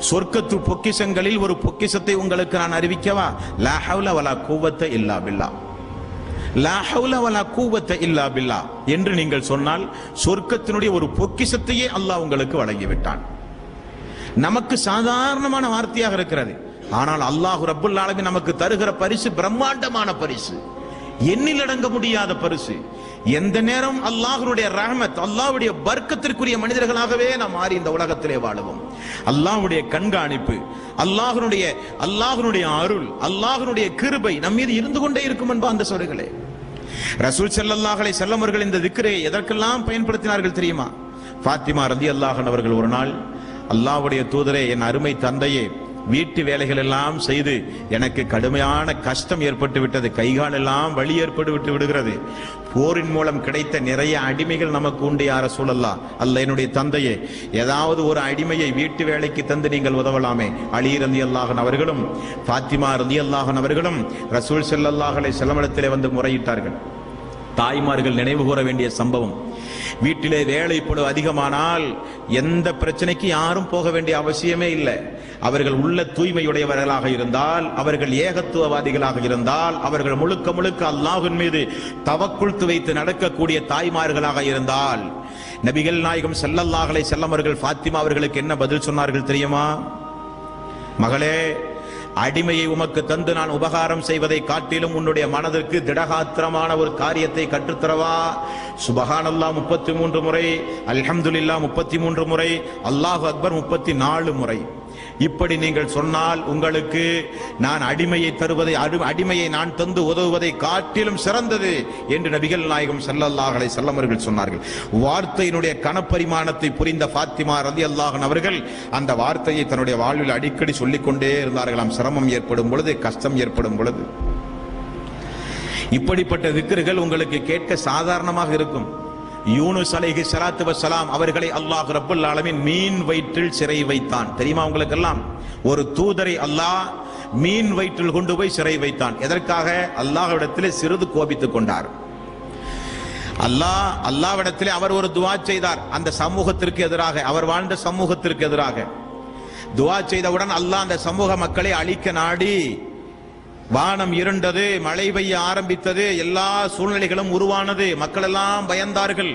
சொர்க்கத்து பொக்கிஷங்களில் ஒரு பொக்கிஷத்தை உங்களுக்கு நான் அறிவிக்கவா? லா ஹவ்ல வலா குவத்த இல்லா பில்லாஹ், லா ஹவ்ல வலா குவத்த இல்லா பில்லாஹ் என்று நீங்கள் சொன்னால் சொர்க்கத்தினுடைய ஒரு பொக்கிஷத்தையே அல்லாஹ் உங்களுக்கு வழங்கிவிட்டான். நமக்கு சாதாரணமான வார்த்தையாக இருக்கிறது, ஆனால் அல்லாஹ் ரப்புல் ஆலமீன் நமக்கு தருகிற பரிசு பிரம்மாண்டமான பரிசு, எண்ணிலடங்க முடியாத பரிசு. எந்த நேரம் அல்லாஹ்வுடைய ரஹ்மத், அல்லாஹ்வுடைய பர்க்கத்திற்குரிய மனிதர்களாகவே நாம் மாறி இந்த உலகத்திலே வாழுவோம். அல்லாஹ்வுடைய கண்காணிப்பு, அல்லாஹ்வுடைய அருள், அல்லாஹ்வுடைய கிருபை நம் மீது இருந்து கொண்டே இருக்கும் அன்பார்ந்த சகோதரர்களே. ரசூல் ஸல்லல்லாஹு அலைஹி வஸல்லம் அவர்கள் இந்த திக்ரை எதற்கெல்லாம் பயன்படுத்தினார்கள் தெரியுமா? ஃபாத்திமா ரலியல்லாஹு அன்ஹா அவர்கள் ஒரு நாள், அல்லாஹ்வுடைய தூதரே, என் அருமை தந்தையே, வீட்டு வேலைகள் எல்லாம் செய்து எனக்கு கடுமையான கஷ்டம் ஏற்பட்டு விட்டது, கைகால் எல்லாம் வலி ஏற்பட்டு விடுகிறது. போரின் மூலம் கிடைத்த நிறைய அடிமைகள் நமக்கு உண்டு யா ரசூலல்லாஹ். அல்ல என்னுடைய தந்தையே, ஏதாவது ஒரு அடிமையை வீட்டு வேலைக்கு தந்து நீங்கள் உதவலாமே. அலி ரலியல்லாஹு அன்ஹு அவர்களும் ஃபாத்திமா ரலியல்லாஹு அன்ஹா அவர்களும் ரசூல் ஸல்லல்லாஹு அலைஹி வஸல்லம் இடத்திலே வந்து முறையிட்டார்கள். தாய்மார்கள் நினைவு கூற வேண்டிய சம்பவம். வீட்டிலே வேலை பளு அதிகமானால் எந்த பிரச்சனைக்கு யாரும் போக வேண்டிய அவசியமே இல்லை. அவர்கள் உள்ள தூய்மையுடையவர்களாக இருந்தால், அவர்கள் ஏகத்துவவாதிகளாக இருந்தால், அவர்கள் முழுக்க முழுக்க அல்லாஹ்வின் மீது தவக்குல் வைத்து நடக்கக்கூடிய தாய்மார்களாக இருந்தால், நபிகள் நாயகம் ஸல்லல்லாஹு அலைஹி வஸல்லம் அவர்கள் ஃபாத்திமா அவர்களுக்கு என்ன பதில் சொன்னார்கள் தெரியுமா? மகளே, அடிமையை உமக்கு தந்து நான் உபகாரம் செய்வதை காட்டிலும் உன்னுடைய மனதிற்கு திடகாத்திரமான ஒரு காரியத்தை கற்றுத்தரவா? சுபஹானல்லாஹ் 33 முறை, அல்ஹம்துலில்லாஹ் 33 முறை, அல்லாஹு அக்பர் 34 முறை. இப்படி நீங்கள் சொன்னால் உங்களுக்கு நான் அடிமையை தருவதை, அடிமையை நான் தந்து உதவுவதை காட்டிலும் சிறந்தது என்று நபிகள் நாயகம் ஸல்லல்லாஹு அலைஹி வஸல்லம் அவர்கள் சொன்னார்கள். வார்த்தையினுடைய கனப்பரிமாணத்தை புரிந்த ஃபாத்திமா ரலியல்லாஹு அன்ஹா அவர்கள் அந்த வார்த்தையை தன்னுடைய வாழ்வில் அடிக்கடி சொல்லிக் கொண்டே இருந்தார்களாம். சிரமம் ஏற்படும் பொழுது, கஷ்டம் ஏற்படும் பொழுது. இப்படிப்பட்ட திக்ருகள் உங்களுக்கு கேட்க சாதாரணமாக இருக்கும். யூனுஸ் அலைஹிஸ்ஸலாத்து வஸ்ஸலாம் அவர்களை அல்லாஹ் ரப்புல் ஆலமீன் மீன் வயிற்றில் சிறை வைத்தான். தெரியுமா உங்களுக்கு எல்லாம்? ஒரு தூதரை அல்லாஹ் மீன் வயிற்றில் கொண்டு போய் சிறை வைத்தான். எதற்காக? அல்லாஹ்விடத்திலே சிறிது கோபித்துக் கொண்டார். அல்லாஹ்விடத்திலே அவர் ஒரு துஆ செய்தார். அந்த சமூகத்திற்கு எதிராக, அவர் வாழ்ந்த சமூகத்திற்கு எதிராக துஆ செய்தவுடன் அல்லாஹ் அந்த சமூக மக்களை அழிக்க நாடி வானம் இருண்டது, மழை பெய்ய ஆரம்பித்தது, எல்லா சூழ்நிலைகளும் உருவானது, மக்கள் எல்லாம் பயந்தார்கள்.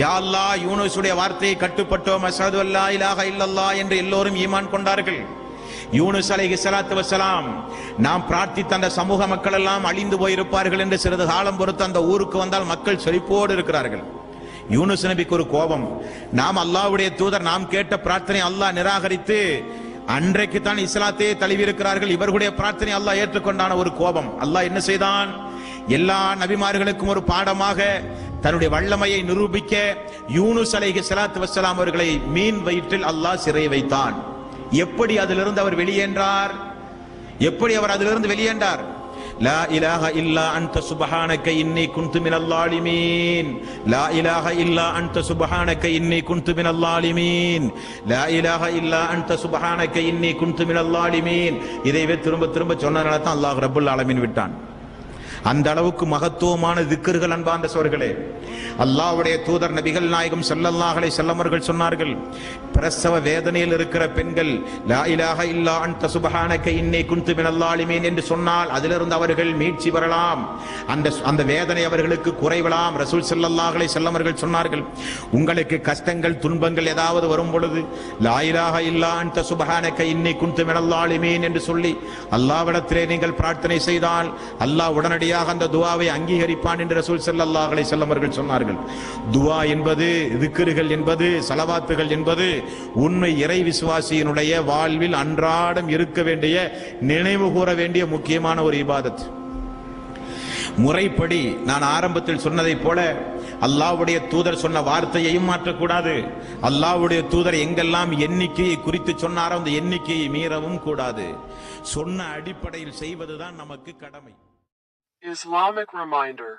யா அல்லாஹ், யூனுஸுடைய வார்த்தையை கட்டுப்பட்டோம், அஷ்ஹது அல்லா இலாஹ இல்லல்லாஹ் என்று எல்லோரும் ஈமான் கொண்டார்கள். யூனுஸ் அலைஹிஸ்ஸலாத்து வஸ்ஸலாம் நாம் பிரார்த்தித்த அந்த சமூக மக்கள் எல்லாம் அழிந்து போயிருப்பார்கள் என்று சிறிது காலம் பொறுத்து அந்த ஊருக்கு வந்தால் மக்கள் செழிப்போடு இருக்கிறார்கள். யூனுஸ் நபிக்கு ஒரு கோபம். நாம் அல்லாஹ்வுடைய தூதர், நாம் கேட்ட பிரார்த்தனை அல்லாஹ் நிராகரித்து அன்றைக்கு தான் இஸ்லாத்தையே தழுவி இருக்கிறார்கள், இவர்களுடைய பிரார்த்தனை அல்லாஹ் ஏற்றுக்கொண்டான ஒரு கோபம். அல்லாஹ் என்ன செய்தான்? எல்லா நபிமார்களுக்கும் ஒரு பாடமாக தன்னுடைய வல்லமையை நிரூபிக்க யூனுஸ் அலைஹிஸ்ஸலாத்து வஸ்ஸலாம் அவர்களை மீன் வயிற்றில் அல்லாஹ் சிறை வைத்தான். எப்படி அதிலிருந்து அவர் வெளியேன்றார்? எப்படி அவர் அதிலிருந்து வெளியேன்றார்? லா இலாஹ இல்லா அன்த சுப்ஹானக இன்னி குன்து மினல் லாலிமீன், லா இலாஹ இல்லா அன்த சுப்ஹானக இன்னி குன்து மினல் லாலிமீன், லா இலாஹ இல்லா அன்த சுப்ஹானக இன்னி குன்து மினல் லாலிமீன். இதைவே திரும்ப திரும்ப சொன்னதால தான் அல்லாஹ் ரப்புல் ஆலமீன் விட்டான். அந்த அளவுக்கு மகத்துவமான திக்ருகள் அன்பார்ந்த சகோதரர்களே. அல்லாஹ்வுடைய தூதர் நபிகள் நாயகம் ஸல்லல்லாஹு அலைஹி வஸல்லம் அவர்கள் சொன்னார்கள், பிரசவ வேதனையில் இருக்கிற பெண்கள் லா இலாஹ இல்லா அன்த சுப்ஹானக இன்னி குன்து மினல் லாலிமீன் என்று சொன்னால் அதிலிருந்து அவர்கள் மீட்சி பெறலாம், அந்த வேதனை அவர்களுக்கு குறைவலாம். ரசூல் ஸல்லல்லாஹு அலைஹி வஸல்லம் அவர்கள் சொன்னார்கள், உங்களுக்கு கஷ்டங்கள் துன்பங்கள் ஏதாவது வரும் பொழுது லா இலாஹ இல்லா அன்த சுப்ஹானக இன்னி குன்து மினல் லாலிமீன் என்று சொல்லி அல்லாஹ்விடத்திலே நீங்கள் பிரார்த்தனை செய்தால் அல்லாஹ் உடனடியாக அந்த துஆவை அங்கீகரிப்பான் என்று ரசூல் ஸல்லல்லாஹு அலைஹி வஸல்லம் அவர்கள் சொன்னார்கள். துஆ என்பது, திக்ருகள் என்பது, ஸலவாத்துகள் என்பது உண்மை இறை விசுவாசியினுடைய வாழ்வில் அன்றாடம் இருக்க வேண்டிய, நினைவு கூற வேண்டிய முக்கியமான ஒரு இபாதத். முறைப்படி நான் ஆரம்பத்தில் சொன்னதை போல அல்லாஹ்வுடைய தூதர் சொன்ன வார்த்தையையும் மாற்றக்கூடாது. அல்லாஹ்வுடைய தூதர் எங்கெல்லாம் எண்ணிக்கையை குறித்து சொன்னாரோ அந்த எண்ணிக்கையை மீறவும் கூடாது. சொன்ன அடிப்படையில் செய்வதுதான் நமக்கு கடமை. Islamic reminder